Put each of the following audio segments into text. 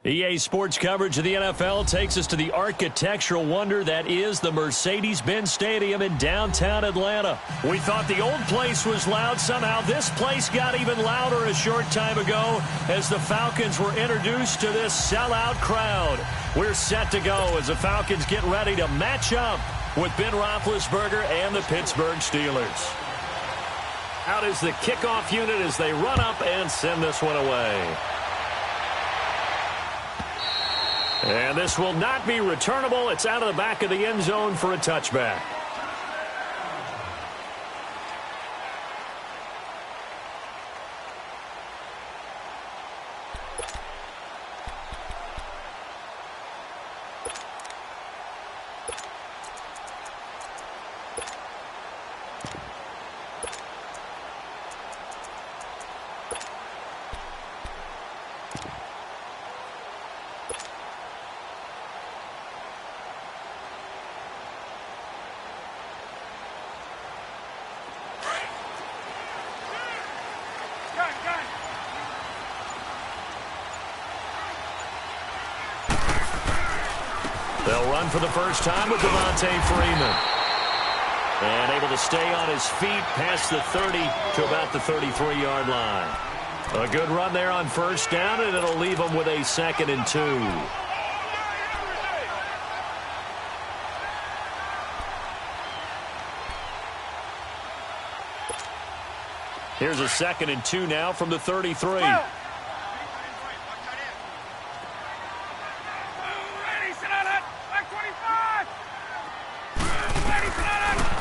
EA Sports coverage of the NFL takes us to the architectural wonder that is the Mercedes-Benz Stadium in downtown Atlanta. We thought the old place was loud. Somehow this place got even louder a short time ago as the Falcons were introduced to this sellout crowd. We're set to go as the Falcons get ready to match up with Ben Roethlisberger and the Pittsburgh Steelers. Out is the kickoff unit as they run up and send this one away. And this will not be returnable. It's out of the back of the end zone for a touchback. They'll run for the first time with Devontae Freeman. And able to stay on his feet past the 30 to about the 33-yard line. A good run there on first down, and it'll leave them with a 2nd and 2. Here's a 2nd and 2 now from the 33.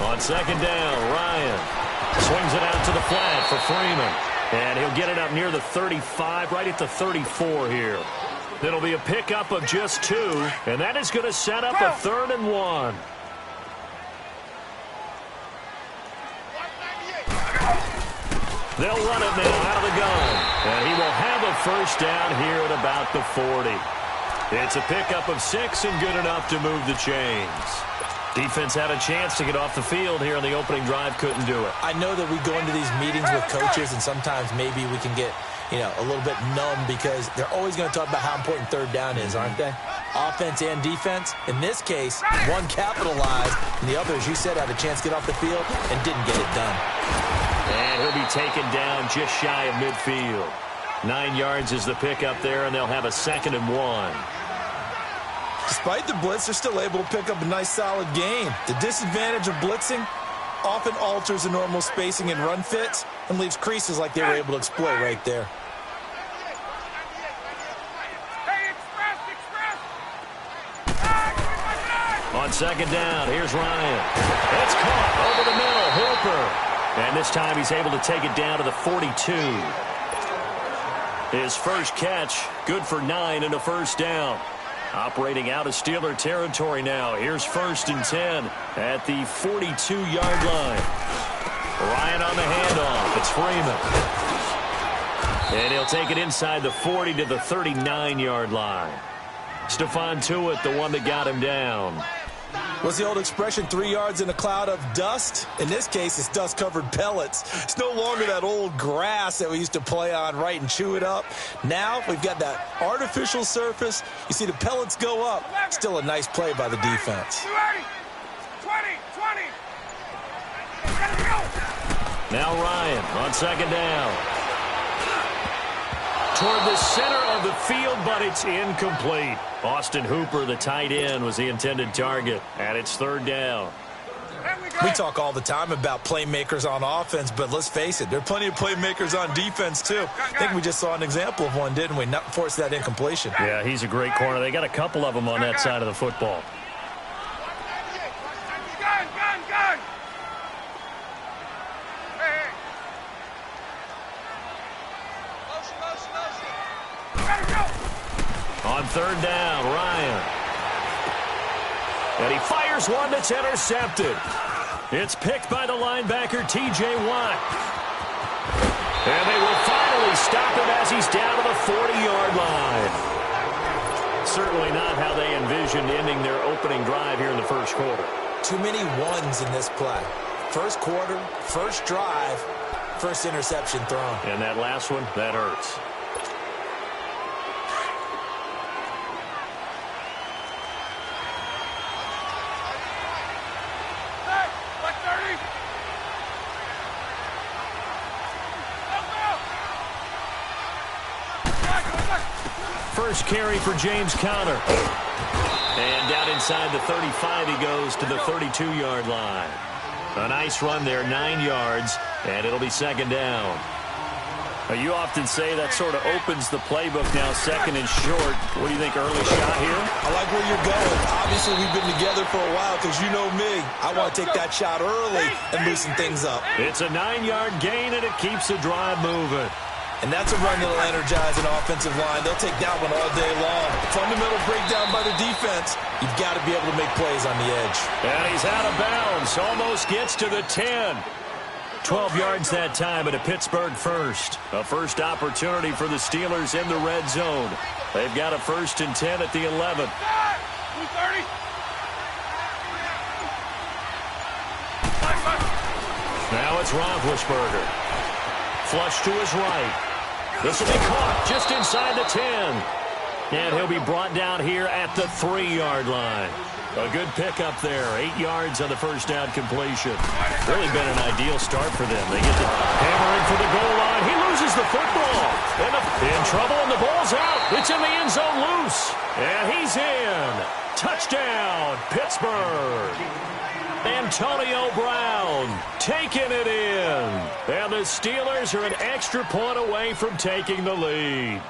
On 2nd down, Ryan swings it out to the flat for Freeman. And he'll get it up near the 35, right at the 34 here. It'll be a pickup of just 2, and that is going to set up a 3rd and 1. They'll run it now out of the gun. And he will have a first down here at about the 40. It's a pickup of 6 and good enough to move the chains. Defense had a chance to get off the field here on the opening drive, couldn't do it. I know that we go into these meetings with coaches, and sometimes maybe we can get, a little bit numb because they're always going to talk about how important 3rd down is, aren't they? Offense and defense. In this case, one capitalized, and the other, as you said, had a chance to get off the field and didn't get it done. And he'll be taken down just shy of midfield. 9 yards is the pickup there, and they'll have a 2nd and 1. Despite the blitz, they're still able to pick up a nice, solid gain. The disadvantage of blitzing often alters the normal spacing and run fits and leaves creases like they were able to exploit right there. On 2nd down, here's Ryan. It's caught over the middle, Hooper. And this time he's able to take it down to the 42. His first catch, good for 9 and a first down. Operating out of Steeler territory now. Here's 1st and 10 at the 42-yard line. Ryan on the handoff. It's Freeman. And he'll take it inside the 40 to the 39-yard line. Stephon Tuitt, the one that got him down. What's the old expression, 3 yards in a cloud of dust? In this case, it's dust-covered pellets. It's no longer that old grass that we used to play on, right, and chew it up. Now we've got that artificial surface. You see the pellets go up. Still a nice play by the defense. Now Ryan on 2nd down. Toward the center of the field, but it's incomplete. Austin Hooper, the tight end, was the intended target, and it's 3rd down. We talk all the time about playmakers on offense, but let's face it, there are plenty of playmakers on defense, too. I think we just saw an example of one, didn't we? Not force that incompletion. Yeah, he's a great corner. They got a couple of them on that side of the football. On 3rd down, Ryan. And he fires one that's intercepted. It's picked by the linebacker, T.J. Watt. And they will finally stop him as he's down to the 40-yard line. Certainly not how they envisioned ending their opening drive here in the first quarter. Too many ones in this play. First quarter, first drive, first interception thrown. And that last one, that hurts. first carry for James Conner. And down inside the 35, he goes to the 32-yard line. A nice run there, 9 yards, and it'll be second down. You often say that sort of opens the playbook now, second and short. What do you think, early shot here? I like where you're going. Obviously, we've been together for a while because you know me. I want to take that shot early and loosen things up. It's a 9-yard gain, and it keeps the drive moving. And that's a run that'll energize an offensive line. They'll take that one all day long. Fundamental breakdown by the defense. You've got to be able to make plays on the edge. And he's out of bounds. Almost gets to the 10. 12 yards that time at a Pittsburgh first. A first opportunity for the Steelers in the red zone. They've got a 1st and 10 at the 11. Now it's Roethlisberger. Flush to his right. This will be caught just inside the 10. And he'll be brought down here at the 3-yard line. A good pickup there. 8 yards on the first down completion. Really been an ideal start for them. They get to hammering for the goal line. He loses the football. In trouble, and the ball's out. It's in the end zone loose. And he's in. Touchdown, Pittsburgh. Antonio Brown taking it in. And the Steelers are an extra point away from taking the lead.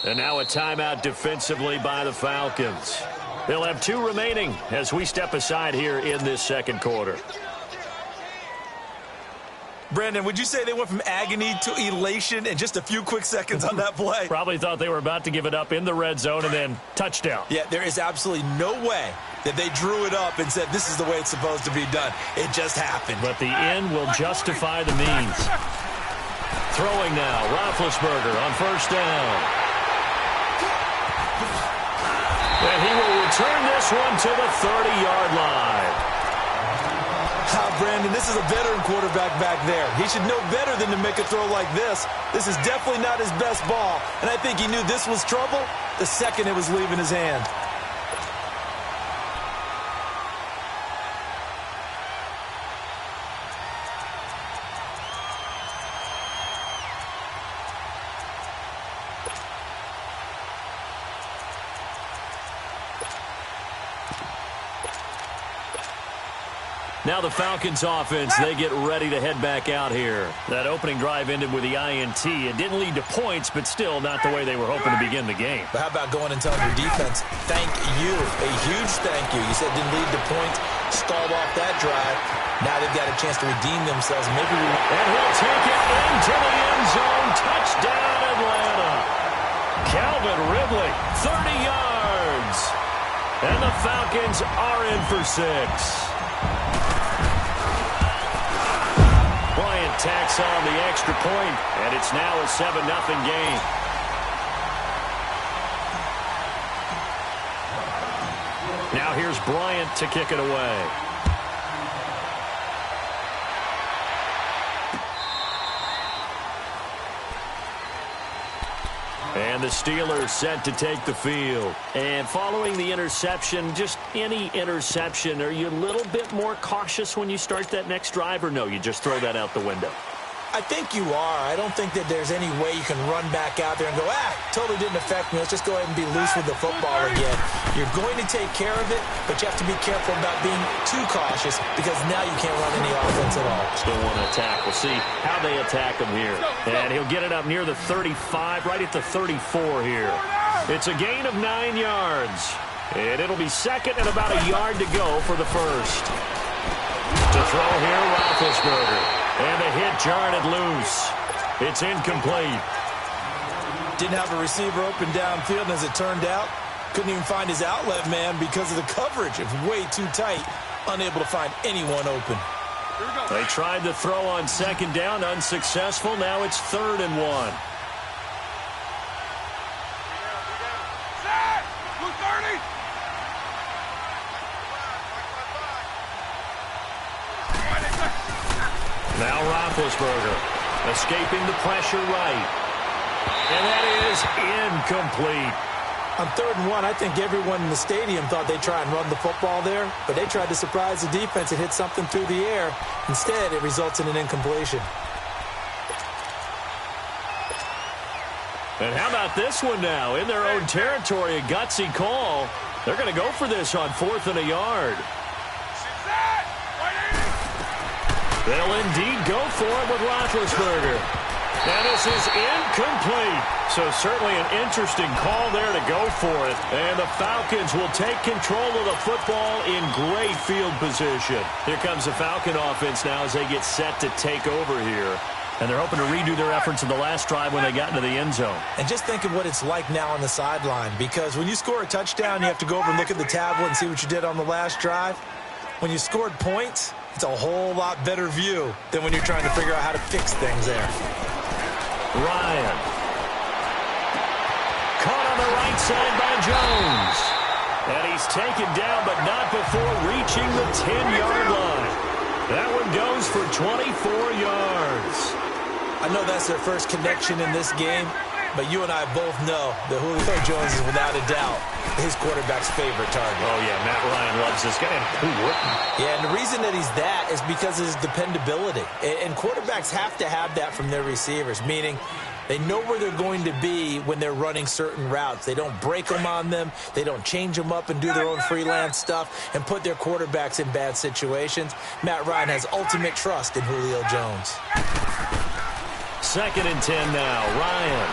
And now a timeout defensively by the Falcons. They'll have 2 remaining as we step aside here in this second quarter. Brandon, would you say they went from agony to elation in just a few quick seconds on that play? Probably thought they were about to give it up in the red zone and then touchdown. Yeah, there is absolutely no way that they drew it up and said this is the way it's supposed to be done. It just happened. But the end will justify the means. Throwing now, Roethlisberger on first down. And he will return this one to the 30-yard line. Brandon, this is a veteran quarterback back there. He should know better than to make a throw like this. This is definitely not his best ball. And I think he knew this was trouble the second it was leaving his hand. Now the Falcons offense, they get ready to head back out here. That opening drive ended with the INT. It didn't lead to points, but still not the way they were hoping to begin the game. But how about going and telling your defense, thank you, a huge thank you. You said it didn't lead to points, stalled off that drive. Now they've got a chance to redeem themselves. And he'll take it into the end zone. Touchdown, Atlanta. Calvin Ridley, 30 yards. And the Falcons are in for 6. Bryant tacks on the extra point, and it's now a 7-0 game. Now here's Bryant to kick it away. And the Steelers set to take the field. And following the interception, just any interception, are you a little bit more cautious when you start that next drive, or no, you just throw that out the window? I think you are. I don't think that there's any way you can run back out there and go, totally didn't affect me. Let's just go ahead and be loose with the football again. You're going to take care of it, but you have to be careful about being too cautious because now you can't run any offense at all. Still want to attack. We'll see how they attack him here. And he'll get it up near the 35, right at the 34 here. It's a gain of 9 yards. And it'll be second and about a yard to go for the first. To throw here, Roethlisberger. And the hit jarred it loose. It's incomplete. Didn't have a receiver open downfield, and as it turned out, couldn't even find his outlet man because of the coverage. It's way too tight, unable to find anyone open. They tried the throw on second down, unsuccessful. Now it's 3rd and 1. Now Roethlisberger escaping the pressure right. And that is incomplete. On 3rd and 1, I think everyone in the stadium thought they'd try and run the football there, but they tried to surprise the defense and hit something through the air. Instead, it results in an incompletion. And how about this one now? In their own territory, a gutsy call. They're going to go for this on 4th and a yard. They'll indeed go for it with Roethlisberger. And this is incomplete. So certainly an interesting call there to go for it. And the Falcons will take control of the football in great field position. Here comes the Falcon offense now as they get set to take over here. And they're hoping to redo their efforts in the last drive when they got into the end zone. And just think of what it's like now on the sideline, because when you score a touchdown, you have to go over and look at the tablet and see what you did on the last drive. When you scored points, it's a whole lot better view than when you're trying to figure out how to fix things there. Ryan. Caught on the right side by Jones. And he's taken down, but not before reaching the 10-yard line. That one goes for 24 yards. I know that's their first connection in this game, but you and I both know that Julio Jones is without a doubt his quarterback's favorite target. Oh, yeah, Matt Ryan loves this guy. Who wouldn't? Yeah, and the reason that he's that is because of his dependability. And quarterbacks have to have that from their receivers, meaning they know where they're going to be when they're running certain routes. They don't break them on them. They don't change them up and do their own freelance stuff and put their quarterbacks in bad situations. Matt Ryan has ultimate trust in Julio Jones. 2nd and 10 now. Ryan.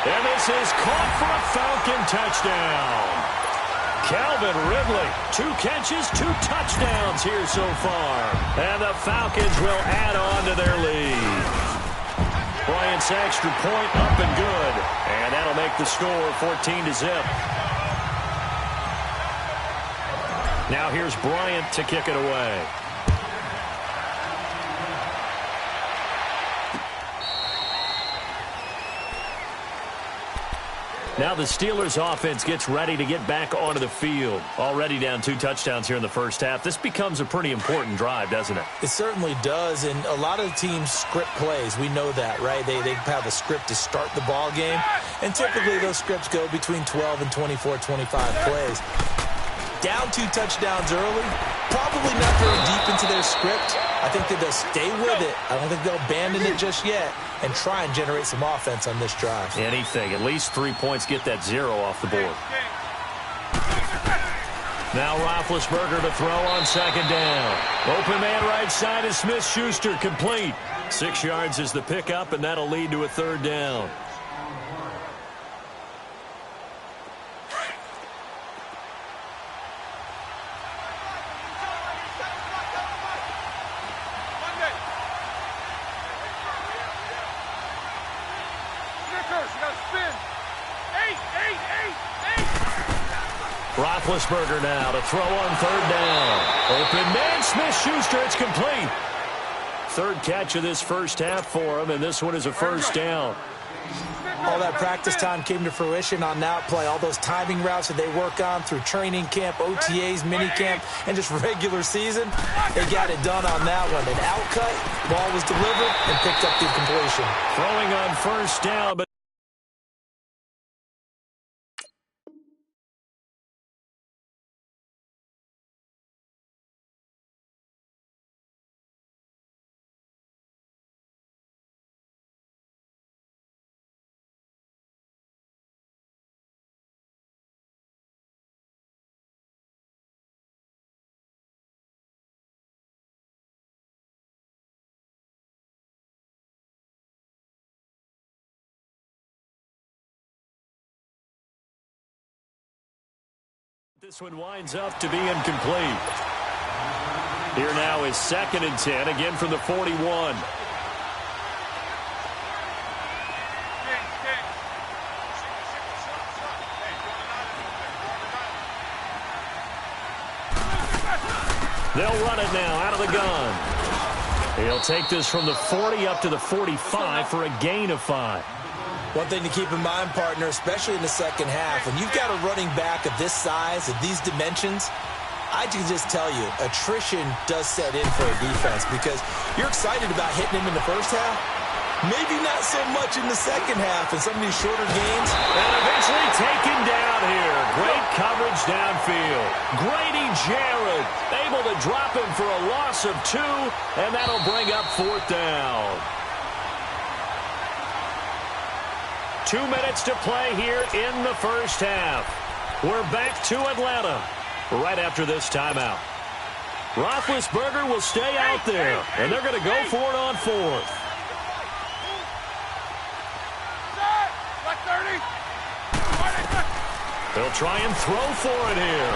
And this is caught for a Falcon touchdown. Calvin Ridley, 2 catches, 2 touchdowns here so far. And the Falcons will add on to their lead. Bryant's extra point up and good. And that'll make the score 14-0. Now here's Bryant to kick it away. Now the Steelers offense gets ready to get back onto the field. Already down 2 touchdowns here in the first half. This becomes a pretty important drive, doesn't it? It certainly does, and a lot of teams script plays. We know that, right? They have a script to start the ball game, and typically those scripts go between 12 and 24, 25 plays. Down 2 touchdowns early, probably not very deep into their script. I think that they'll stay with it. I don't think they'll abandon it just yet and try and generate some offense on this drive. Anything. At least 3 points, get that 0 off the board. Now Roethlisberger to throw on 2nd down. Open man right side is Smith-Schuster, complete. 6 yards is the pickup, and that'll lead to a 3rd down. Roethlisberger now to throw on 3rd down. Open man, Smith-Schuster, it's complete. 3rd catch of this first half for him, and this one is a 1st down. All that practice time came to fruition on that play. All those timing routes that they work on through training camp, OTAs, minicamp, and just regular season, they got it done on that one. An outcut, ball was delivered, and picked up the completion. Throwing on 1st down, but this one winds up to be incomplete. Here now is 2nd and 10, again from the 41. They'll run it now out of the gun. He'll take this from the 40 up to the 45 for a gain of 5. One thing to keep in mind, partner, especially in the second half, when you've got a running back of this size, of these dimensions, I can just tell you, attrition does set in for a defense because you're excited about hitting him in the first half, Maybe not so much in the second half in some of these shorter games. And eventually taken down here. Great coverage downfield. Grady Jarrett able to drop him for a loss of 2, and that'll bring up 4th down. 2 minutes to play here in the first half. We're back to Atlanta right after this timeout. Roethlisberger will stay out there, and they're going to go for it on 4th. They'll try and throw for it here.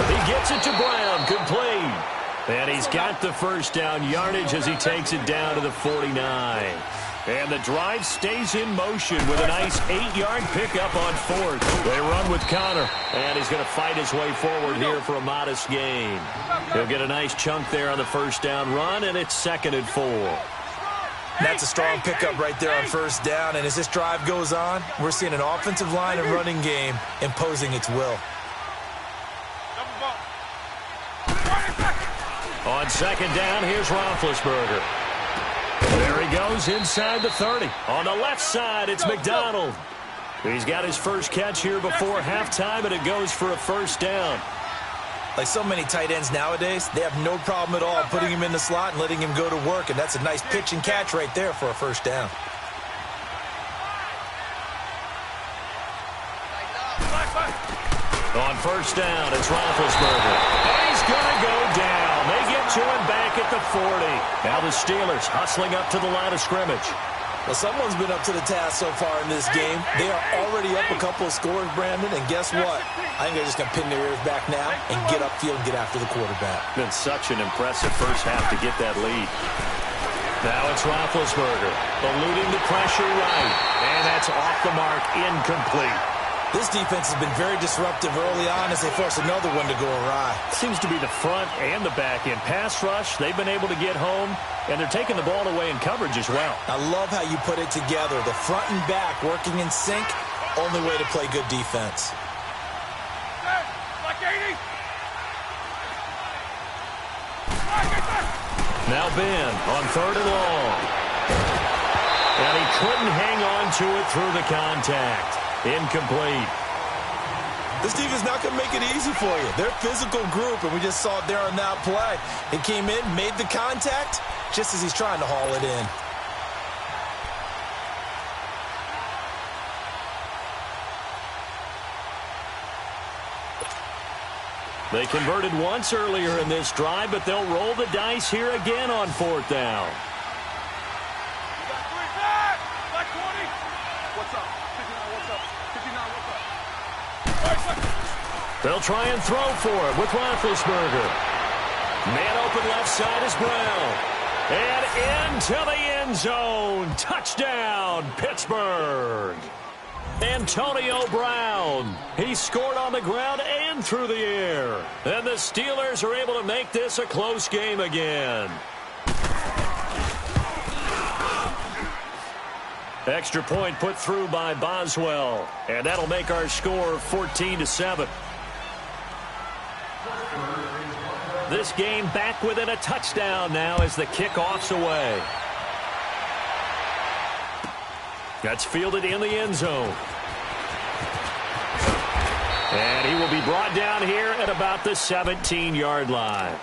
He gets it to Brown, complete. And he's got the first down yardage as he takes it down to the 49. And the drive stays in motion with a nice 8-yard pickup on 4th. They run with Connor, and he's going to fight his way forward here for a modest gain. He'll get a nice chunk there on the first down run, and it's 2nd and 4. That's a strong pickup right there on first down, and as this drive goes on, we're seeing an offensive line and running game imposing its will. On 2nd down, here's Roethlisberger. There he goes inside the 30. On the left side, it's McDonald. He's got his first catch here before halftime, and it goes for a first down. Like so many tight ends nowadays, they have no problem at all putting him in the slot and letting him go to work, and that's a nice pitch and catch right there for a first down. On first down, it's Roethlisberger. And he's going to go down. They get to him back at the 40. Now the Steelers hustling up to the line of scrimmage. Well, someone's been up to the task so far in this game. They are already up a couple of scores, Brandon, and guess what? I think they're just going to pin their ears back now and get upfield and get after the quarterback. Been such an impressive first half to get that lead. Now it's Roethlisberger, eluding the pressure right, and that's off the mark, incomplete. This defense has been very disruptive early on as they force another one to go awry. Seems to be the front and the back end. Pass rush, they've been able to get home, and they're taking the ball away in coverage as well. I love how you put it together. The front and back working in sync, only way to play good defense. Now Ben on 3rd and long. And he couldn't hang on to it through the contact. Incomplete. This defense not going to make it easy for you. They're a physical group, and we just saw it there on that play. He came in, made the contact, just as he's trying to haul it in. They converted once earlier in this drive, but they'll roll the dice here again on 4th down. They'll try and throw for it with Roethlisberger. Man open left side is Brown. And into the end zone. Touchdown, Pittsburgh. Antonio Brown. He scored on the ground and through the air. And the Steelers are able to make this a close game again. Extra point put through by Boswell. And that'll make our score 14-7. This game back within a touchdown now as the kickoff's away. That's fielded in the end zone. And he will be brought down here at about the 17-yard line.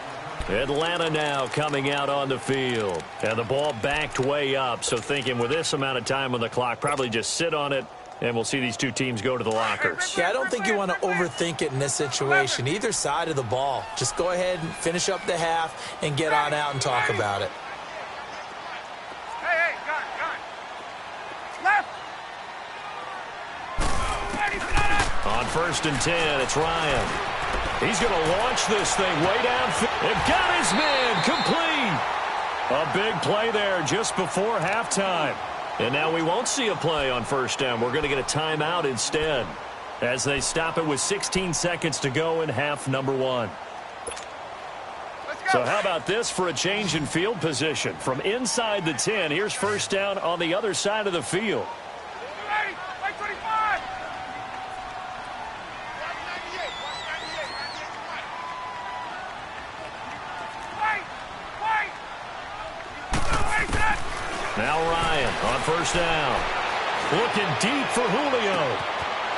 Atlanta now coming out on the field. And the ball backed way up, so thinking with this amount of time on the clock, probably just sit on it, and we'll see these two teams go to the lockers. Yeah, I don't think you want to overthink it in this situation. Either side of the ball. Just go ahead and finish up the half and get on out and talk about it. Hey, got it. Left. On 1st and 10, it's Ryan. He's going to launch this thing way downfield. And got his man complete. A big play there just before halftime. And now we won't see a play on 1st down. We're going to get a timeout instead as they stop it with 16 seconds to go in half number 1. So how about this for a change in field position? From inside the 10, here's 1st down on the other side of the field. Now Ryan on first down. Looking deep for Julio.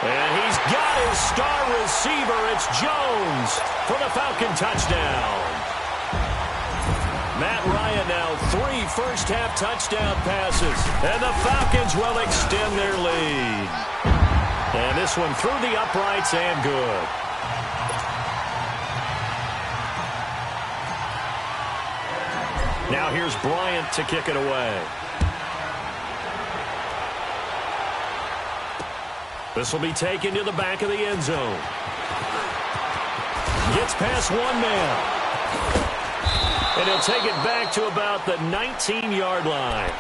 And he's got his star receiver. It's Jones for the Falcon touchdown. Matt Ryan now 3 first-half touchdown passes. And the Falcons will extend their lead. And this one through the uprights and good. Now here's Bryant to kick it away. This will be taken to the back of the end zone. Gets past one man. And he'll take it back to about the 19-yard line.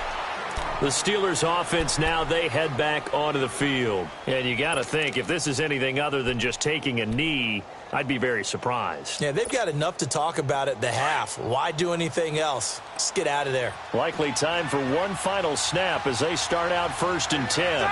The Steelers' offense now, they head back onto the field. And you got to think, if this is anything other than just taking a knee, I'd be very surprised. Yeah, they've got enough to talk about at the half. Why do anything else? Just get out of there. Likely time for one final snap as they start out 1st and 10.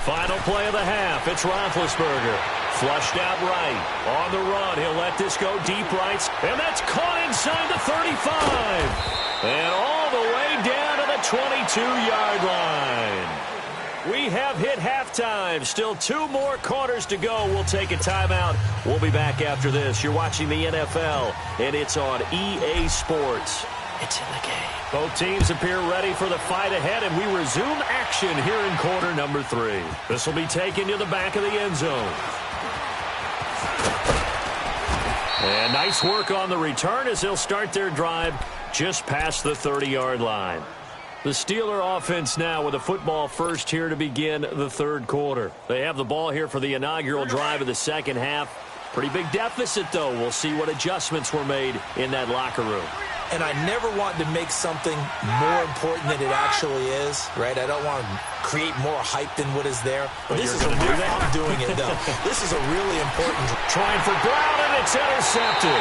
Final play of the half. It's Roethlisberger. Flushed out right. On the run. He'll let this go deep right. And that's caught inside the 35. And all the way down to the 22-yard line. We have hit halftime. Still 2 more quarters to go. We'll take a timeout. We'll be back after this. You're watching the NFL, and it's on EA Sports. It's in the game. Both teams appear ready for the fight ahead, and we resume action here in quarter number 3. This will be taken to the back of the end zone. And nice work on the return as they'll start their drive just past the 30-yard line. The Steeler offense now with a football first here to begin the 3rd quarter. They have the ball here for the inaugural drive of the 2nd half. Pretty big deficit, though. We'll see what adjustments were made in that locker room. And I never want to make something more important than it actually is, right? I don't want to create more hype than what is there. But this is a real, I'm doing it, though. This is a really important. Trying for Brown, and it's intercepted.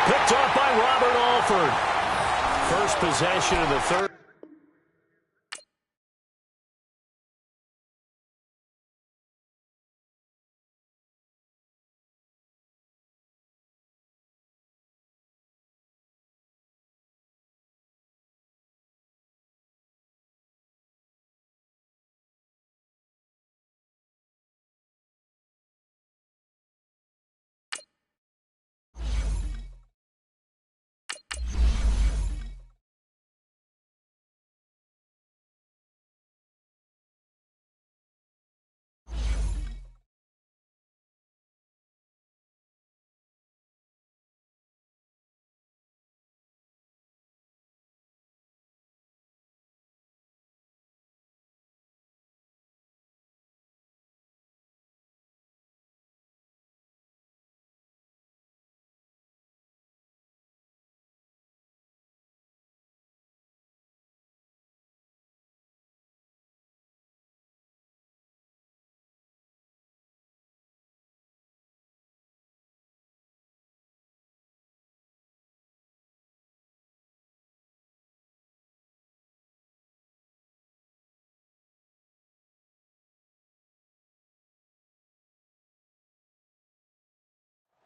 Picked off by Robert Alford. First possession of the 3rd.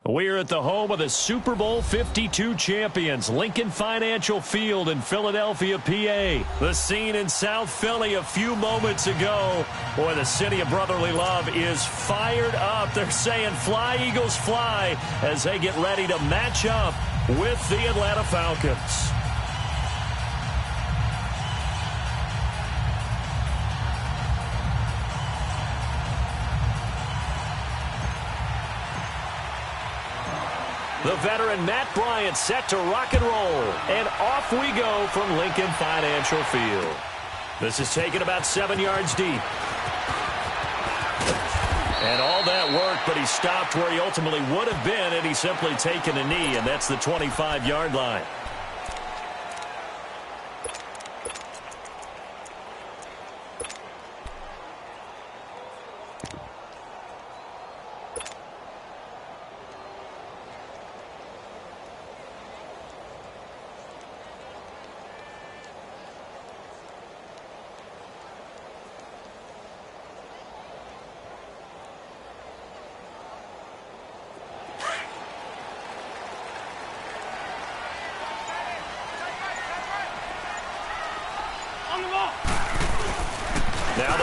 We're at the home of the Super Bowl 52 champions, Lincoln Financial Field in Philadelphia, PA. The scene in South Philly a few moments ago. Boy, the city of brotherly love is fired up. They're saying, "Fly, Eagles, fly," as they get ready to match up with the Atlanta Falcons. The veteran Matt Bryant set to rock and roll. And off we go from Lincoln Financial Field. This is taken about 7 yards deep. And all that work, but he stopped where he ultimately would have been had he simply taken a knee, and that's the 25-yard line.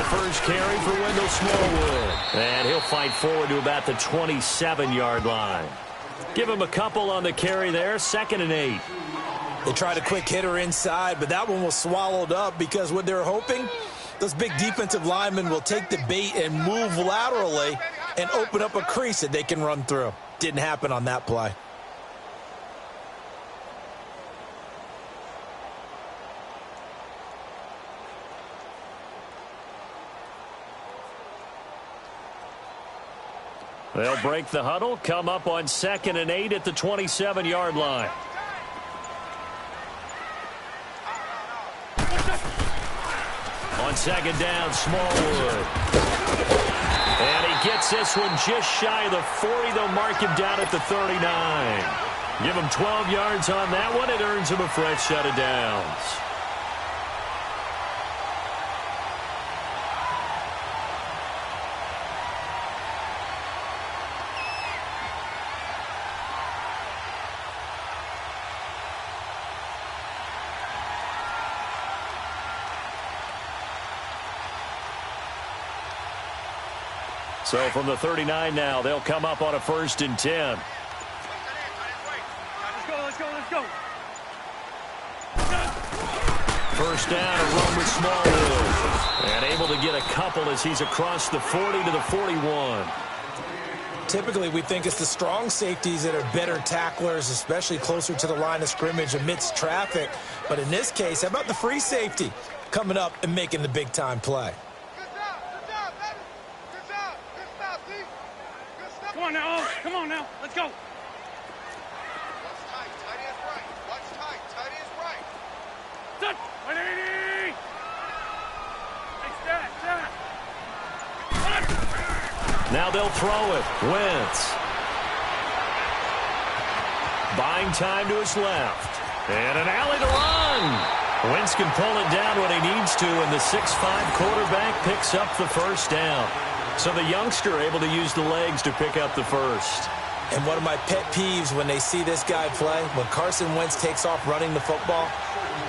first carry for Wendell Smallwood. And he'll fight forward to about the 27-yard line. Give him a couple on the carry there, 2nd and 8. They tried a quick hitter inside, but that one was swallowed up because what they're hoping, those big defensive linemen will take the bait and move laterally and open up a crease that they can run through. Didn't happen on that play. They'll break the huddle, come up on 2nd and 8 at the 27-yard line. On 2nd down, Smallwood. And he gets this one just shy of the 40. They'll mark him down at the 39. Give him 12 yards on that one. It earns him a fresh set of downs. So from the 39 now, they'll come up on a 1st and 10. Let's go. First down, a run with Smallwood. And able to get a couple as he's across the 40 to the 41. Typically, we think it's the strong safeties that are better tacklers, especially closer to the line of scrimmage amidst traffic. But in this case, how about the free safety coming up and making the big-time play? Come on now. Let's go. What's tight? Tight is right. What's tight? Tight is right. Set. 180. Hey, stand. Now they'll throw it. Wentz. Buying time to his left. And an alley to run. Wentz can pull it down when he needs to, and the 6'5" quarterback picks up the first down. So the youngster able to use the legs to pick up the first. And one of my pet peeves when they see this guy play, when Carson Wentz takes off running the football,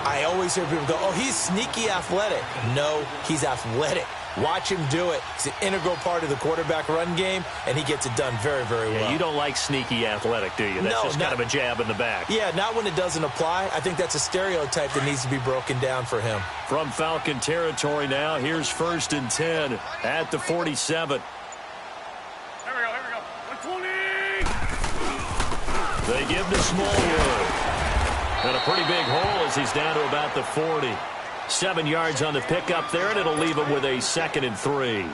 I always hear people go, oh, he's sneaky athletic. No, he's athletic. Watch him do it. It's an integral part of the quarterback run game, and he gets it done very, very well. Yeah, you don't like sneaky athletic, do you? That's just kind of a jab in the back. Yeah, not when it doesn't apply. I think that's a stereotype that needs to be broken down for him. From Falcon territory now, here's 1st and 10 at the 47. Here we go. 120. They give to Smallwood. And a pretty big hole as he's down to about the 40. 7 yards on the pickup there, and it'll leave him with a 2nd and 3.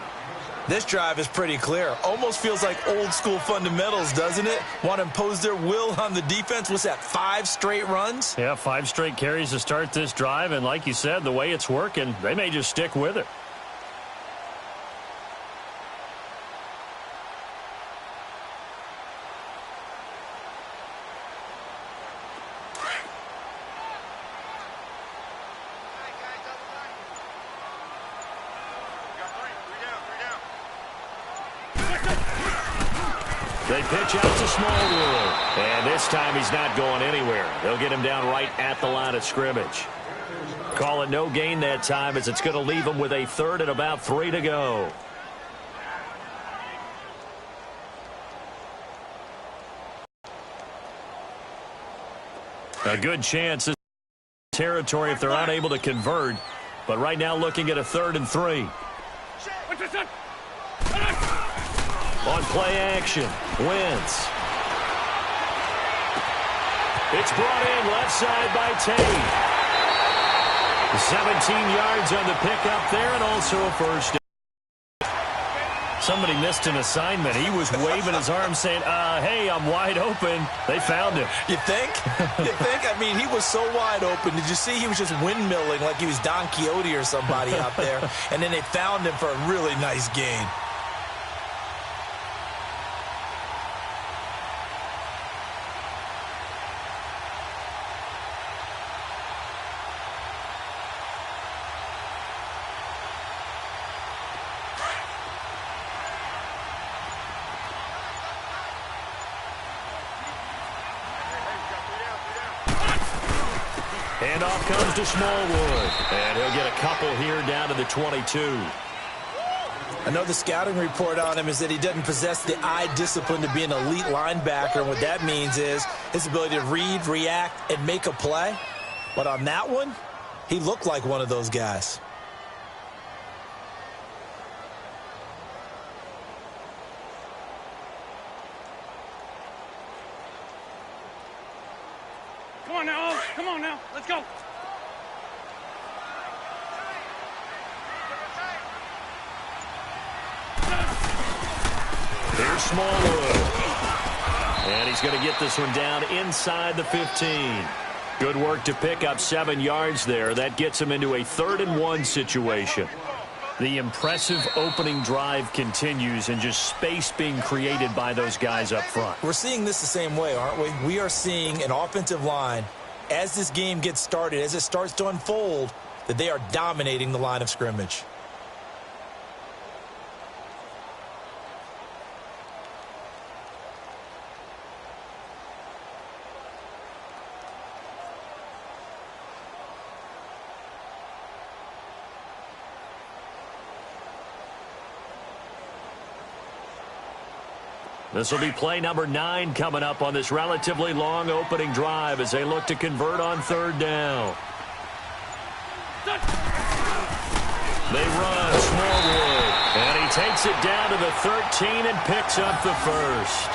This drive is pretty clear. Almost feels like old school fundamentals, doesn't it? Want to impose their will on the defense. What's that, 5 straight runs? Yeah, 5 straight carries to start this drive, and like you said, the way it's working, they may just stick with it. They pitch out to Smallwood. And this time he's not going anywhere. They'll get him down right at the line of scrimmage. Call it no gain that time as it's going to leave him with a 3rd and about 3 to go. A good chance in territory if they're unable to convert. But right now looking at a 3rd and 3. On play action, Wentz. It's brought in left side by Tate. 17 yards on the pickup there and also a first down. Somebody missed an assignment. He was waving his arms saying, hey, I'm wide open. They found him. You think? I mean, he was so wide open. Did you see he was just windmilling like he was Don Quixote or somebody out there? And then they found him for a really nice gain. Handoff comes to Smallwood. And he'll get a couple here down to the 22. I know the scouting report on him is that he doesn't possess the eye discipline to be an elite linebacker. And what that means is his ability to read, react, and make a play. But on that one, he looked like one of those guys. Come on now, come on now, let's go. Here's Smallwood. And he's going to get this one down inside the 15. Good work to pick up 7 yards there. That gets him into a 3rd-and-1 situation. The impressive opening drive continues, and just space being created by those guys up front. We're seeing this the same way, aren't we? We are seeing an offensive line, as this game gets started, as it starts to unfold, that they are dominating the line of scrimmage. This will be play number 9 coming up on this relatively long opening drive as they look to convert on 3rd down. They run Smallwood, and he takes it down to the 13 and picks up the first.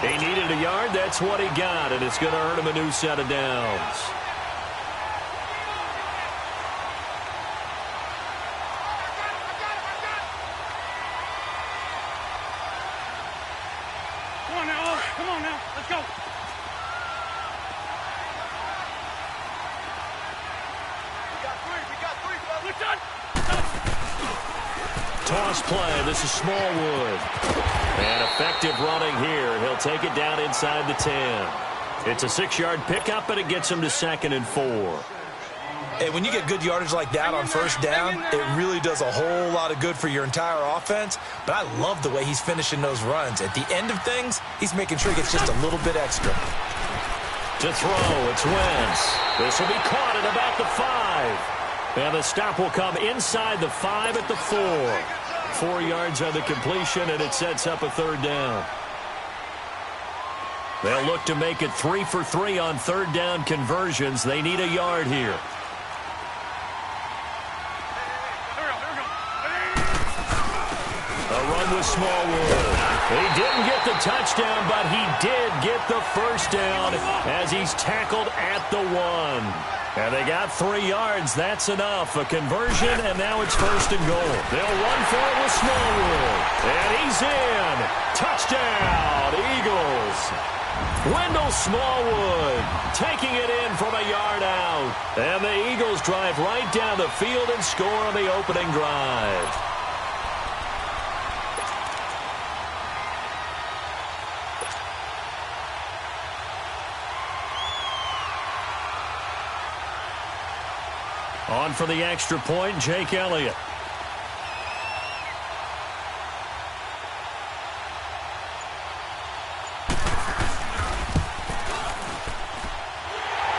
He needed a yard. That's what he got, and it's going to earn him a new set of downs. Come on now, let's go. We got three, brother. We're done. Toss play. This is Smallwood. And effective running here. He'll take it down inside the 10. It's a 6-yard pickup, and it gets him to 2nd and 4. And when you get good yardage like that on 1st down, it really does a whole lot of good for your entire offense. But I love the way he's finishing those runs. At the end of things, he's making sure he gets just a little bit extra. To throw, it's Wentz. This will be caught at about the 5. And the stop will come inside the 5 at the 4. 4 yards on the completion, and it sets up a 3rd down. They'll look to make it 3 for 3 on 3rd down conversions. They need a yard here. A run with Smallwood. He didn't get the touchdown, but he did get the 1st down as he's tackled at the 1. And they got 3 yards. That's enough. A conversion, and now it's 1st and goal. They'll run for it with Smallwood. And he's in. Touchdown, Eagles. Wendell Smallwood taking it in from a yard out. And the Eagles drive right down the field and score on the opening drive. On for the extra point, Jake Elliott.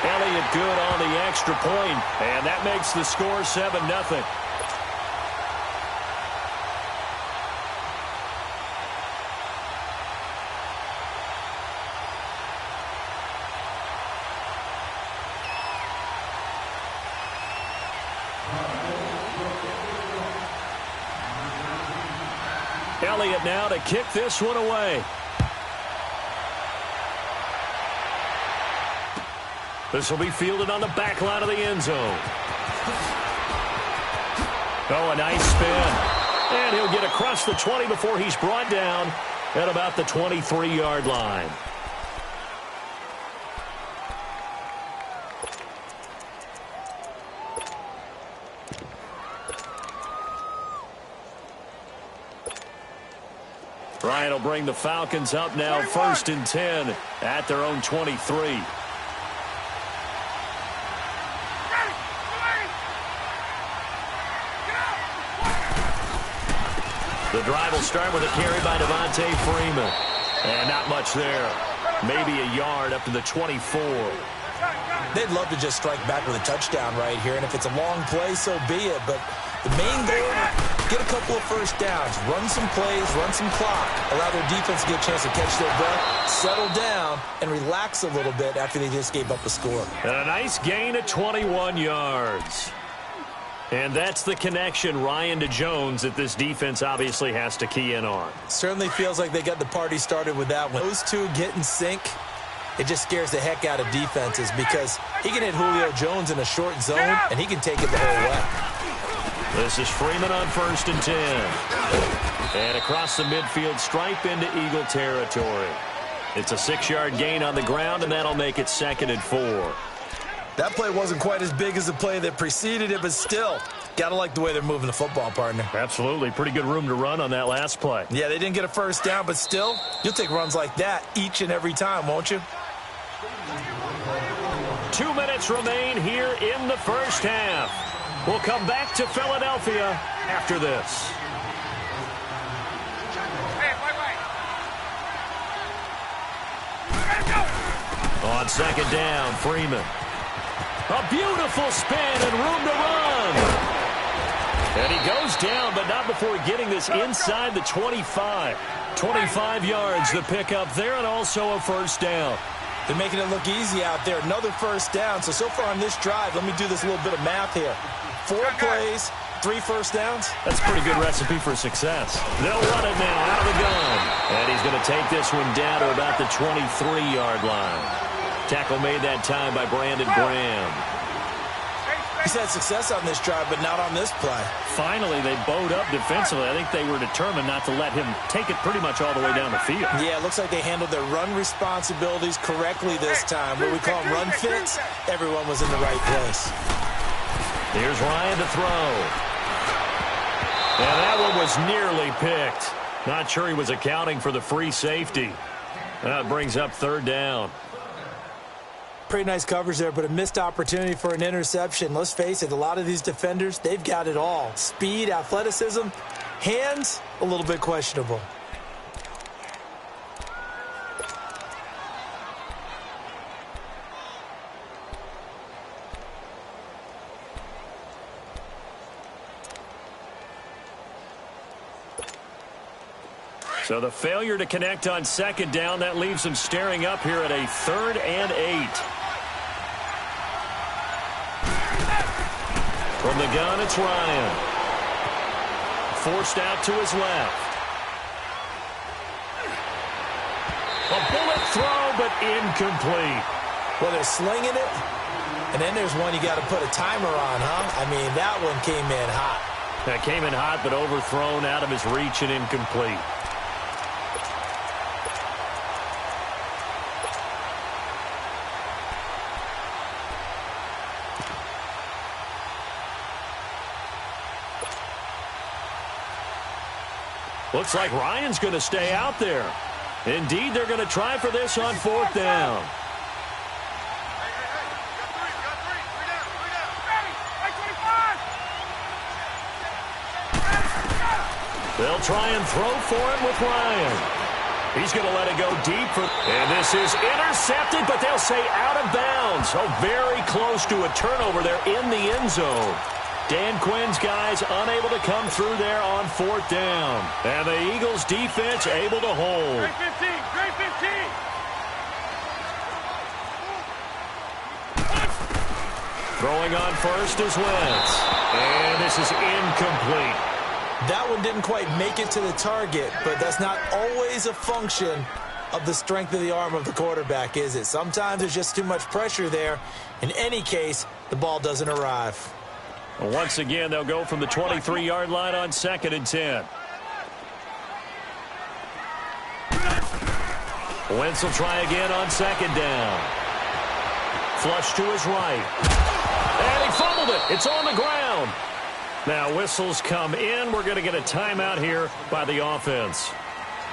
Elliott good on the extra point, and that makes the score 7-0. Elliott now to kick this one away. This will be fielded on the back line of the end zone. Oh, a nice spin. And he'll get across the 20 before he's brought down at about the 23-yard line. Bryant will bring the Falcons up now 1st and 10 at their own 23. The drive will start with a carry by Devontae Freeman. And not much there. Maybe a yard up to the 24. They'd love to just strike back with a touchdown right here. And if it's a long play, so be it. But the main goal get a couple of first downs, run some plays, run some clock, allow their defense to get a chance to catch their breath, settle down, and relax a little bit after they just gave up a score. And a nice gain of 21 yards. And that's the connection, Ryan to Jones, that this defense obviously has to key in on. Certainly feels like they got the party started with that one. Those two get in sync. It just scares the heck out of defenses because he can hit Julio Jones in a short zone, and he can take it the whole way. This is Freeman on 1st and 10. And across the midfield stripe into Eagle territory. It's a 6-yard gain on the ground, and that'll make it 2nd and 4. That play wasn't quite as big as the play that preceded it, but still, got to like the way they're moving the football, partner. Absolutely. Pretty good room to run on that last play. Yeah, they didn't get a first down, but still, you'll take runs like that each and every time, won't you? 2 minutes remain here in the first half. We'll come back to Philadelphia after this. On 2nd down, Freeman. A beautiful spin and room to run. And he goes down, but not before getting this inside the 25. 25 yards, the pickup there, and also a first down. They're making it look easy out there. Another first down. So far on this drive, let me do this little bit of math here. 4 plays, 3 first downs. That's a pretty good recipe for success. They'll run it now out of the gun. And he's going to take this one down to about the 23-yard line. Tackle made that time by Brandon Graham. He's had success on this drive, but not on this play. Finally, they bowed up defensively. I think they were determined not to let him take it pretty much all the way down the field. Yeah, it looks like they handled their run responsibilities correctly this time. What we call them run fits, everyone was in the right place. Here's Ryan to throw. And that one was nearly picked. Not sure he was accounting for the free safety. That brings up 3rd down. Pretty nice coverage there, but a missed opportunity for an interception. Let's face it, a lot of these defenders, they've got it all. Speed, athleticism, hands, a little bit questionable. So the failure to connect on 2nd down, that leaves them staring up here at a 3rd and 8. From the gun, it's Ryan. Forced out to his left. A bullet throw, but incomplete. Well, they're slinging it, and then there's one you got to put a timer on, huh? I mean, that one came in hot. That came in hot, but overthrown, out of his reach and incomplete. Looks like Ryan's going to stay out there. Indeed, they're going to try for this on 4th down. They'll try and throw for him with Ryan. He's going to let it go deep. And this is intercepted, but they'll say out of bounds. Oh, very close to a turnover there in the end zone. Dan Quinn's guys unable to come through there on 4th down. And the Eagles defense able to hold. Great 15, great 15. Throwing on first is Wentz. And this is incomplete. That one didn't quite make it to the target, but that's not always a function of the strength of the arm of the quarterback, is it? Sometimes there's just too much pressure there. In any case, the ball doesn't arrive. Once again, they'll go from the 23-yard line on 2nd and 10. Wentz will try again on 2nd down. Flush to his right. And he fumbled it. It's on the ground. Now whistles come in. We're going to get a timeout here by the offense,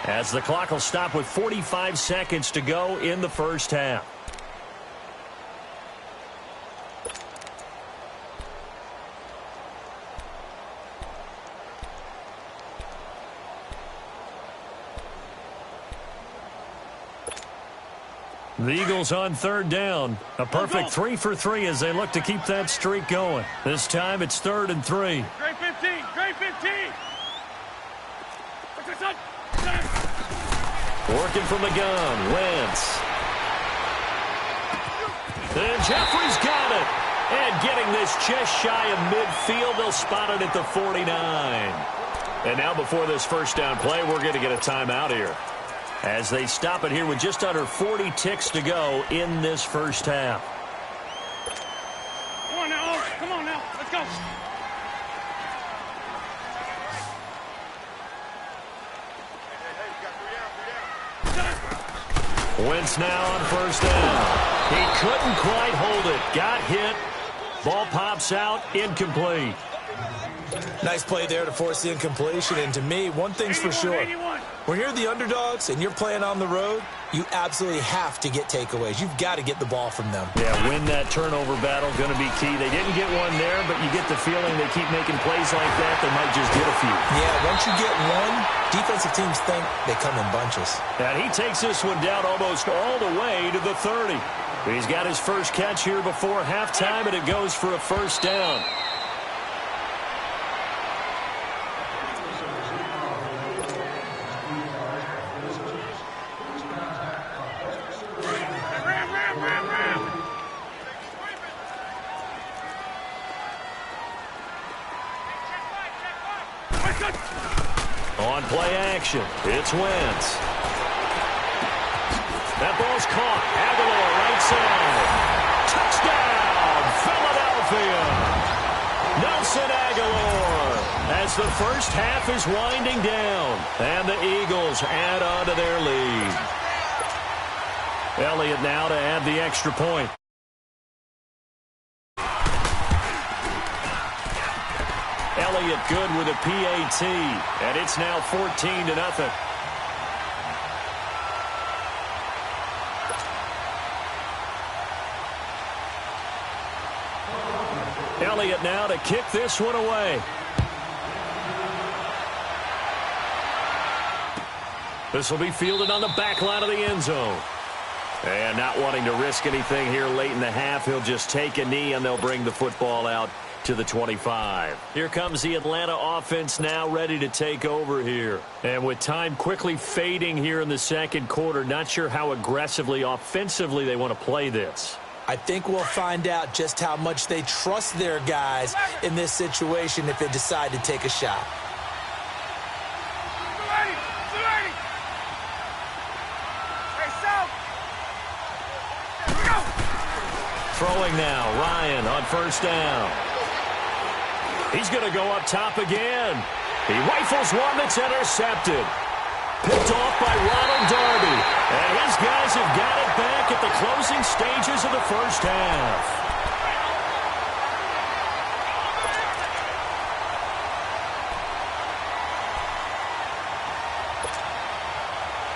as the clock will stop with 45 seconds to go in the first half. The Eagles on 3rd down. A perfect 3 for 3 as they look to keep that streak going. This time it's 3rd and 3. Great 15, great 15. Working from the gun, Wentz. And Jeffrey's got it. And getting this just shy of midfield, they'll spot it at the 49. And now before this first down play, we're going to get a timeout here, as they stop it here with just under 40 ticks to go in this first half. Come on now, come on now, let's go. Wentz now on first down. He couldn't quite hold it. Got hit. Ball pops out. Incomplete. Nice play there to force the incompletion. And to me, one thing's for sure. When you're the underdogs and you're playing on the road, you absolutely have to get takeaways. You've got to get the ball from them. Yeah, win that turnover battle, going to be key. They didn't get one there, but you get the feeling they keep making plays like that, they might just get a few. Yeah, once you get one, defensive teams think they come in bunches. And he takes this one down almost all the way to the 30. He's got his first catch here before halftime, and it goes for a first down. On play action, it's Wentz. That ball's caught. Aguilar right side. Touchdown, Philadelphia. Nelson Aguilar, as the first half is winding down, and the Eagles add on to their lead. Elliott now to add the extra point. Elliott good with a PAT, and it's now 14-0. Elliott now to kick this one away. This will be fielded on the back line of the end zone. And not wanting to risk anything here late in the half, he'll just take a knee, and they'll bring the football out to the 25. Here comes the Atlanta offense now ready to take over here. And with time quickly fading here in the second quarter, not sure how aggressively, offensively they want to play this. I think we'll find out just how much they trust their guys in this situation if they decide to take a shot. Throwing now, Ryan on first down. He's going to go up top again. He rifles one that's intercepted. Picked off by Ronald Darby. And his guys have got it back at the closing stages of the first half.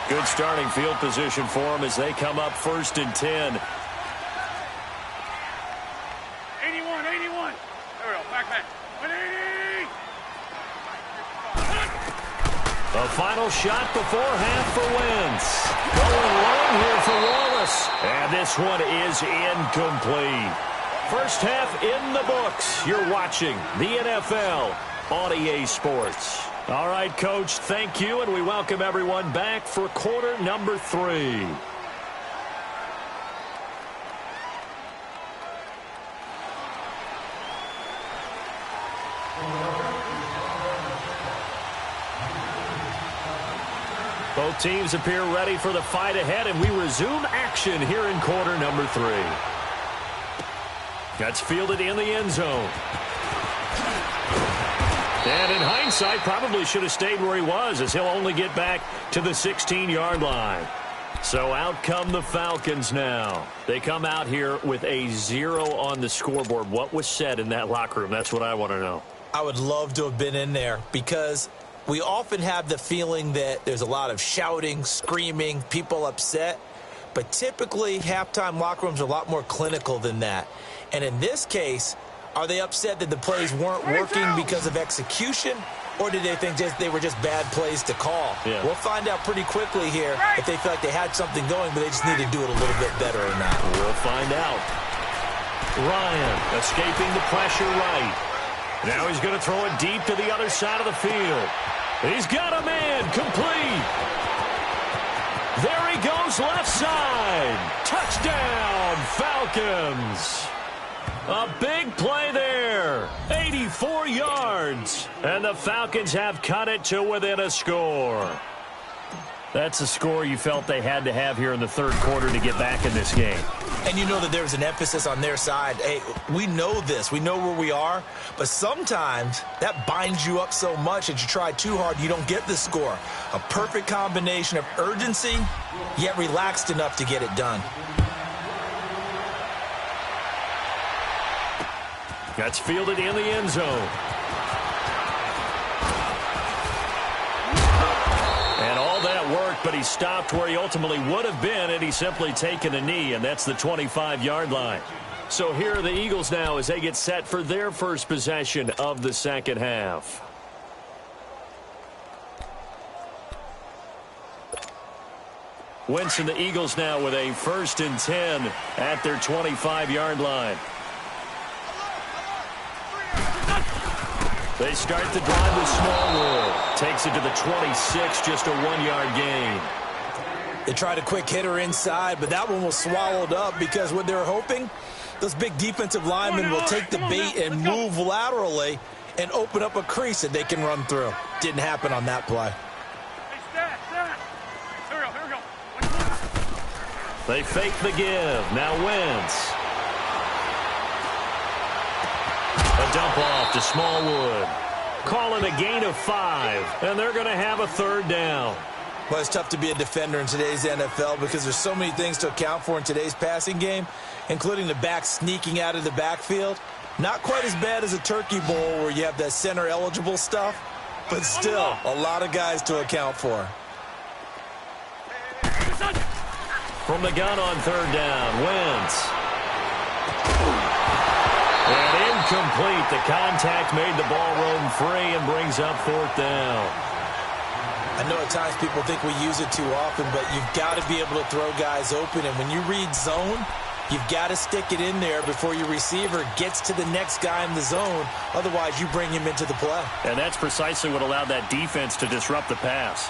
Good starting field position for them as they come up 1st and 10. 81. There we go, back. 180. A final shot before half for Wentz. Going long here for Wallace. And this one is incomplete. First half in the books. You're watching the NFL on EA Sports. All right, Coach, thank you, and we welcome everyone back for quarter number 3. Both teams appear ready for the fight ahead, and we resume action here in quarter number 3. That's fielded in the end zone. And in hindsight, probably should have stayed where he was, as he'll only get back to the 16-yard line. So out come the Falcons now. They come out here with a 0 on the scoreboard. What was said in that locker room? That's what I want to know. I would love to have been in there, because we often have the feeling that there's a lot of shouting, screaming, people upset. But typically, halftime locker rooms are a lot more clinical than that. And in this case, are they upset that the plays weren't working because of execution, or did they think they were just bad plays to call? Yeah. We'll find out pretty quickly here if they feel like they had something going, but they just need to do it a little bit better or not. We'll find out. Ryan escaping the pressure right. Now he's going to throw it deep to the other side of the field. He's got a man, complete. There he goes, left side. Touchdown, Falcons. A big play there, 84 yards. And the Falcons have cut it to within a score. That's a score you felt they had to have here in the third quarter to get back in this game. And you know that there was an emphasis on their side. Hey, we know this. We know where we are. But sometimes that binds you up so much that you try too hard, you don't get the score. A perfect combination of urgency, yet relaxed enough to get it done. That's fielded in the end zone. And all that worked, but he stopped where he ultimately would have been, and he's simply taken a knee, and that's the 25-yard line. So here are the Eagles now as they get set for their first possession of the second half. Wentz and the Eagles now with a 1st and 10 at their 25-yard line. They start the drive with Smallwood. Takes it to the 26, just a 1-yard gain. They tried a quick hitter inside, but that one was swallowed up because what they're hoping, those big defensive linemen will take the bait and move laterally and open up a crease that they can run through. Didn't happen on that play. Hey, stat. Here we go. They fake the give. Now Wentz. A dump off to Smallwood. Calling a gain of 5, and they're going to have a 3rd down. Well, it's tough to be a defender in today's NFL because there's so many things to account for in today's passing game, including the back sneaking out of the backfield. Not quite as bad as a turkey bowl where you have that center-eligible stuff, but still a lot of guys to account for. From the gun on 3rd down, Wentz. And incomplete. The contact made the ball roam free and brings up 4th down. I know at times people think we use it too often, but you've got to be able to throw guys open. And when you read zone, you've got to stick it in there before your receiver gets to the next guy in the zone. Otherwise, you bring him into the play. And that's precisely what allowed that defense to disrupt the pass.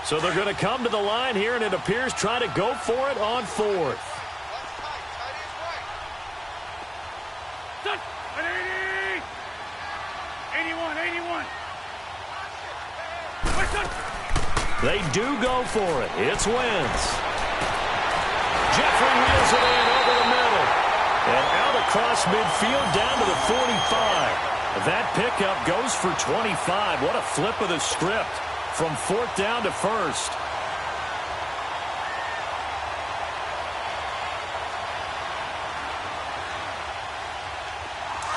So they're going to come to the line here, and it appears try to go for it on 4th. Set. 80. 81. They do go for it. It's Wentz. Jeffrey wheels it in over the middle. And out across midfield down to the 45. That pickup goes for 25. What a flip of the script. From 4th down to 1st.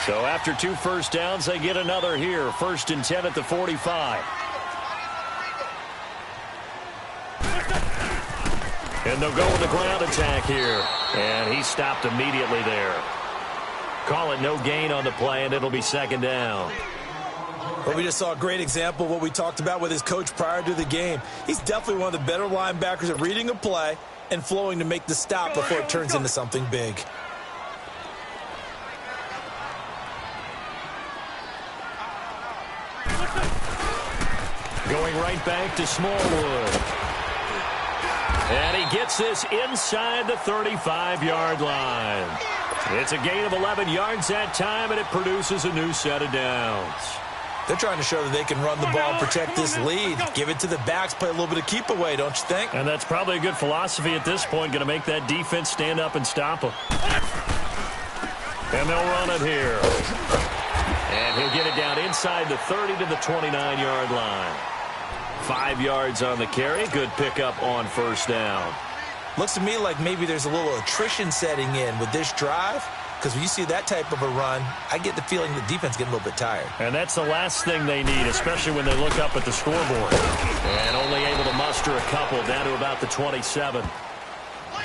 So after 2 1st downs, they get another here. 1st and 10 at the 45. And they'll go with the ground attack here. And he stopped immediately there. Call it no gain on the play, and it'll be 2nd down. Well, we just saw a great example of what we talked about with his coach prior to the game. He's definitely one of the better linebackers at reading a play and flowing to make the stop before it turns into something big. Going right back to Smallwood. And he gets this inside the 35-yard line. It's a gain of 11 yards that time, and it produces a new set of downs. They're trying to show that they can run the ball and protect this lead. Give it to the backs, play a little bit of keep away, don't you think? And that's probably a good philosophy at this point, going to make that defense stand up and stop them. And they'll run it here. And he'll get it down inside the 30 to the 29-yard line. 5 yards on the carry. Good pickup on 1st down. Looks to me like maybe there's a little attrition setting in with this drive. Because when you see that type of a run, I get the feeling the defense getting a little bit tired. And that's the last thing they need, especially when they look up at the scoreboard. And only able to muster a couple down to about the 27.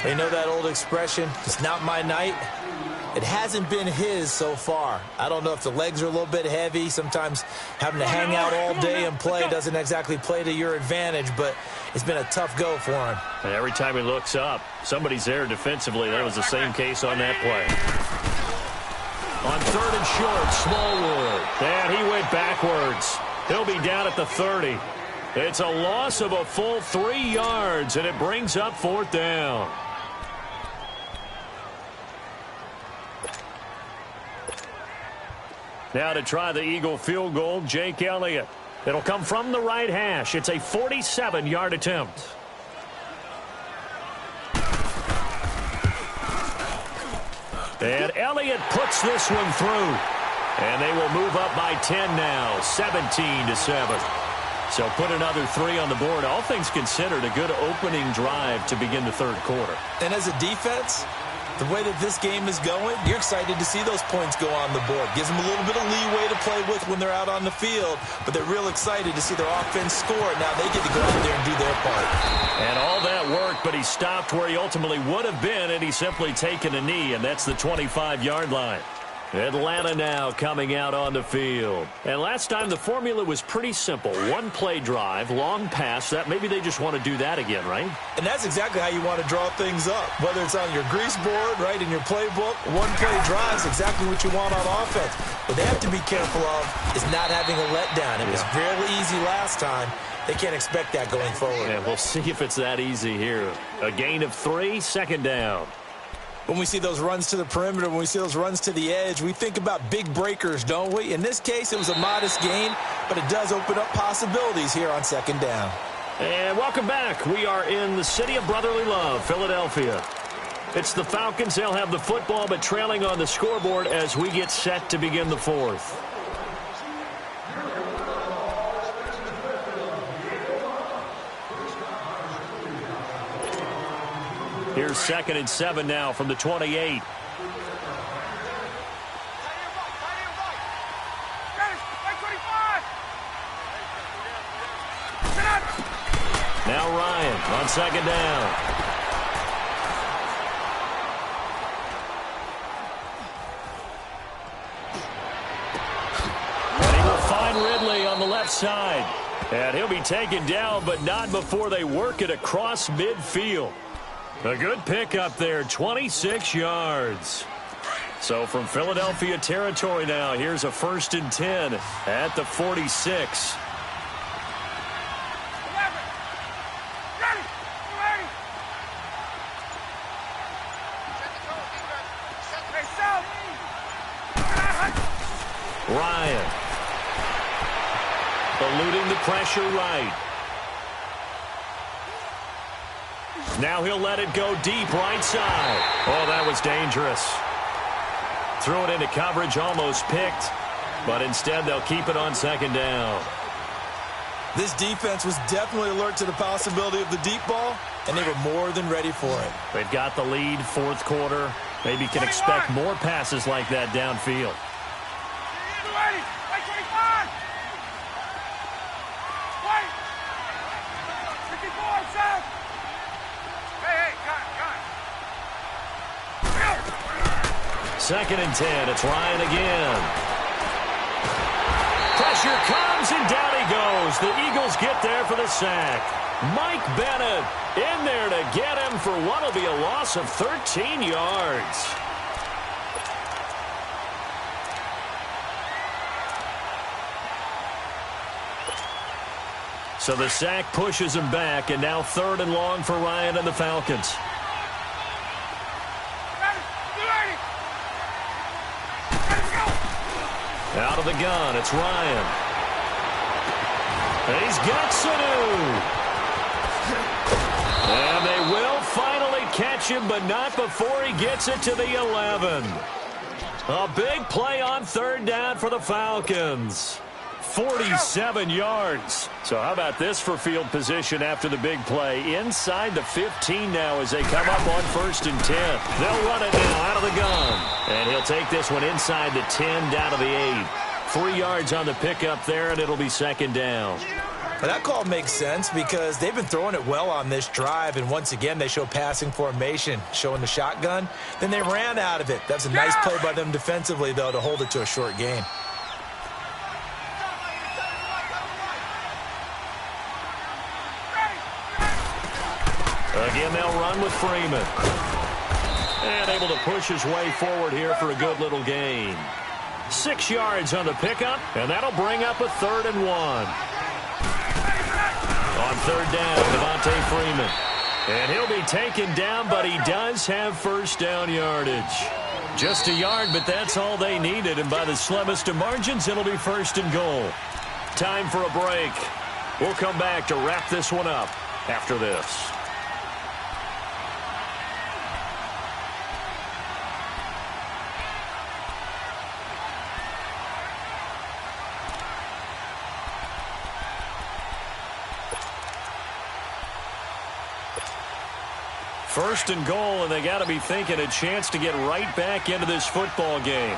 They know that old expression, it's not my night. It hasn't been his so far. I don't know if the legs are a little bit heavy. Sometimes having to hang out all day and play doesn't exactly play to your advantage, but it's been a tough go for him. And every time he looks up, somebody's there defensively. That was the same case on that play. On 3rd and short, Smallwood. And he went backwards. He'll be down at the 30. It's a loss of a full 3 yards, and it brings up 4th down. Now to try the Eagle field goal, Jake Elliott. It'll come from the right hash. It's a 47-yard attempt. And Elliott puts this one through. And they will move up by 10 now, 17-7. So put another 3 on the board. All things considered, a good opening drive to begin the 3rd quarter. And as a defense, the way that this game is going, you're excited to see those points go on the board. Gives them a little bit of leeway to play with when they're out on the field, but they're real excited to see their offense score. Now they get to go out there and do their part. And all that worked, but he stopped where he ultimately would have been, and he's simply taken a knee, and that's the 25-yard line. Atlanta now coming out on the field. And last time the formula was pretty simple. 1-play drive, long pass. That maybe they just want to do that again, right? And that's exactly how you want to draw things up. Whether it's on your grease board, right, in your playbook, 1-play drive is exactly what you want on offense. What they have to be careful of is not having a letdown. It was fairly easy last time. They can't expect that going forward. Yeah, we'll see if it's that easy here. A gain of 3, 2nd down. When we see those runs to the perimeter, when we see those runs to the edge, we think about big breakers, don't we? In this case, it was a modest gain, but it does open up possibilities here on 2nd down. And welcome back. We are in the city of brotherly love, Philadelphia. It's the Falcons. They'll have the football, but trailing on the scoreboard as we get set to begin the 4th. Here's 2nd and 7 now from the 28. Now Ryan on 2nd down. And he will find Ridley on the left side. And he'll be taken down, but not before they work it across midfield. A good pickup there, 26 yards. So from Philadelphia territory now, here's a 1st and 10 at the 46. Ryan. Eluding the pressure right. Now he'll let it go deep right side. Oh, that was dangerous. Threw it into coverage, almost picked. But instead, they'll keep it on 2nd down. This defense was definitely alert to the possibility of the deep ball, and they were more than ready for it. They've got the lead, 4th quarter. Maybe can expect more passes like that downfield. Second and 10. It's Ryan again. Pressure comes, and down he goes. The Eagles get there for the sack. Mike Bennett in there to get him for what will be a loss of 13 yards. So the sack pushes him back, and now 3rd and long for Ryan and the Falcons. Out of the gun, it's Ryan. And he's got Sanu. And they will finally catch him, but not before he gets it to the 11. A big play on 3rd down for the Falcons. 47 yards. So how about this for field position after the big play? Inside the 15 now as they come up on 1st and 10. They'll run it now out of the gun. And he'll take this one inside the 10 down to the 8. 3 yards on the pickup there, and it'll be 2nd down. Well, that call makes sense because they've been throwing it well on this drive, and once again they show passing formation, showing the shotgun. Then they ran out of it. That's a nice play by them defensively, though, to hold it to a short gain. Again, they'll run with Freeman. And able to push his way forward here for a good little gain. 6 yards on the pickup, and that'll bring up a 3rd and 1. On 3rd down, Devontae Freeman. And he'll be taken down, but he does have first down yardage. Just a yard, but that's all they needed, and by the slimmest of margins, it'll be 1st and goal. Time for a break. We'll come back to wrap this one up after this. First and goal, and they got to be thinking a chance to get right back into this football game.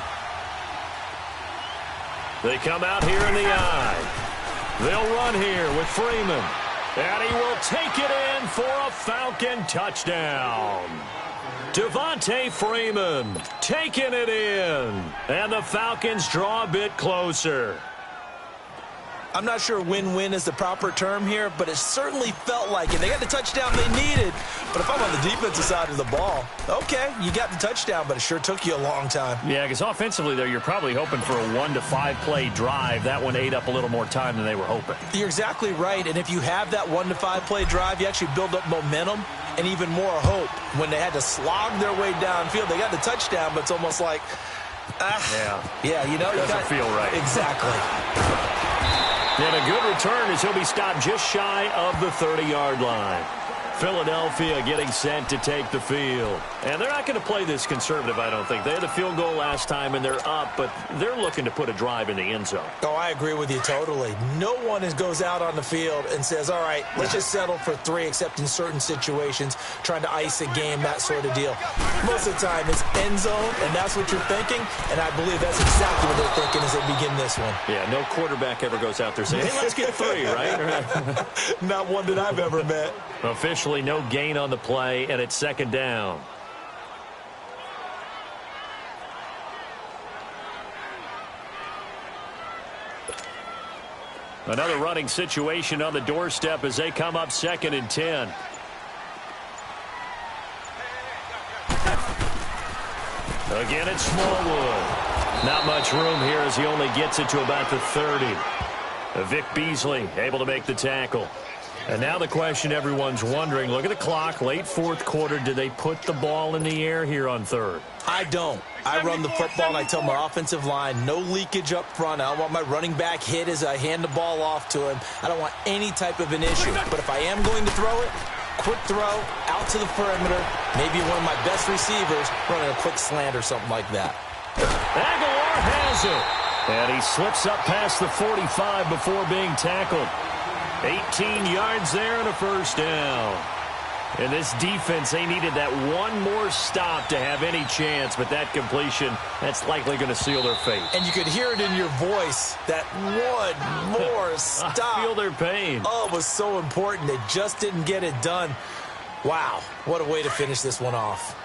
They come out here in the eye. They'll run here with Freeman. And he will take it in for a Falcon touchdown. Devontae Freeman taking it in. And the Falcons draw a bit closer. I'm not sure win-win is the proper term here, but it certainly felt like it. They got the touchdown they needed, but if I'm on the defensive side of the ball, okay, you got the touchdown, but it sure took you a long time. Yeah, because offensively, though, you're probably hoping for a 1 to 5 play drive. That one ate up a little more time than they were hoping. You're exactly right, and if you have that 1 to 5 play drive, you actually build up momentum and even more hope. When they had to slog their way downfield, they got the touchdown, but it's almost like, yeah, you know, doesn't feel right. Exactly. And a good return as he'll be stopped just shy of the 30-yard line. Philadelphia getting set to take the field. And they're not going to play this conservative, I don't think. They had the field goal last time, and they're up, but they're looking to put a drive in the end zone. Oh, I agree with you totally. No one goes out on the field and says, all right, let's just settle for 3, except in certain situations, trying to ice a game, that sort of deal. Most of the time, it's end zone, and that's what you're thinking, and I believe that's exactly what they're thinking as they begin this one. Yeah, no quarterback ever goes out there saying, hey, let's get 3, right? Not one that I've ever met. Officially, no gain on the play, and it's 2nd down. Another running situation on the doorstep as they come up 2nd and 10. Again, it's Smallwood. Not much room here as he only gets it to about the 30. Vic Beasley able to make the tackle. And now the question everyone's wondering, look at the clock, late 4th quarter. Do they put the ball in the air here on 3rd? I don't. I run the football, and I tell my offensive line, no leakage up front. I don't want my running back hit as I hand the ball off to him. I don't want any type of an issue. But if I am going to throw it, quick throw, out to the perimeter, maybe one of my best receivers running a quick slant or something like that. Aguilar has it. And he slips up past the 45 before being tackled. 18 yards there and a 1st down. And this defense, they needed that one more stop to have any chance, but that completion, that's likely going to seal their fate. And you could hear it in your voice, that one more stop. I feel their pain. Oh, it was so important. They just didn't get it done. Wow, what a way to finish this one off.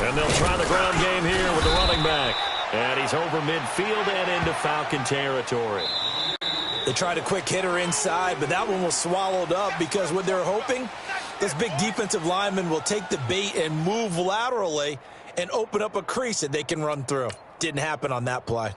And they'll try the ground game here with the running back. And he's over midfield and into Falcon territory. They tried a quick hitter inside, but that one was swallowed up because what they're hoping, this big defensive lineman will take the bait and move laterally and open up a crease that they can run through. Didn't happen on that play.